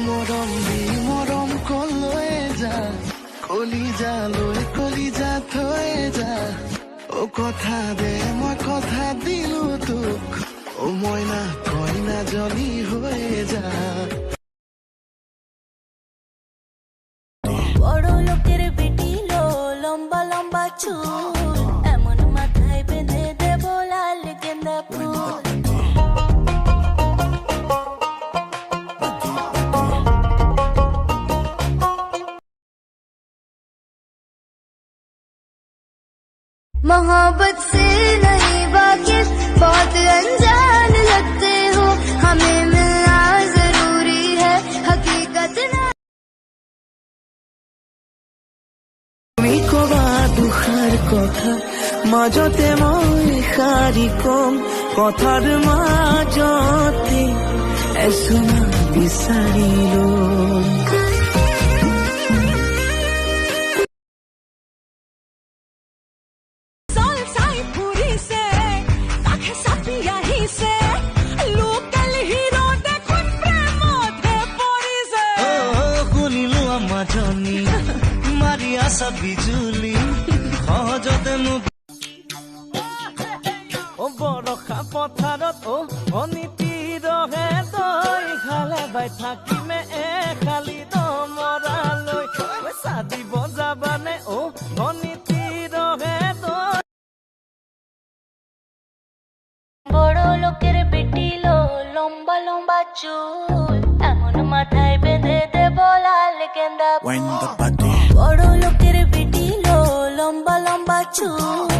মরম দি মরম কলয়ে যা কলিজা লই কলিজা থয়ে যা ও কথা দে মই কথা দিলো তোক ও ময়না কইনা জলি হয়ে যা বড় লোকের বেটি লো লম্বা লম্বা চুল এমন মাথায় বেঁধে দেব লাল গেন্দা ফুল मोहब्बत से नहीं वाकिफ बहुत अनजान लगते हो हमें मिलना जरूरी है हकीकत ना তুমি কবা দুখাৰ কথা মাজতে মই শাৰী কম কথাৰ মাজতে এচুমা বিচাৰিলো আশা বিজুলি সহজতে মোক বৰষা পথাৰত অনীতি ৰহে তই খালে বাই থাকিমে খালি দমৰালৈ পইচা দিব যাবানে অনীতি ৰহে তই বড় লোকের বেটি লো লম্বা লম্বা চুল এমন মাথায় বেঁধে দেব লাল গেন্দা ফুল বড় লোকের বেটি লো লম্বা লম্বা চুল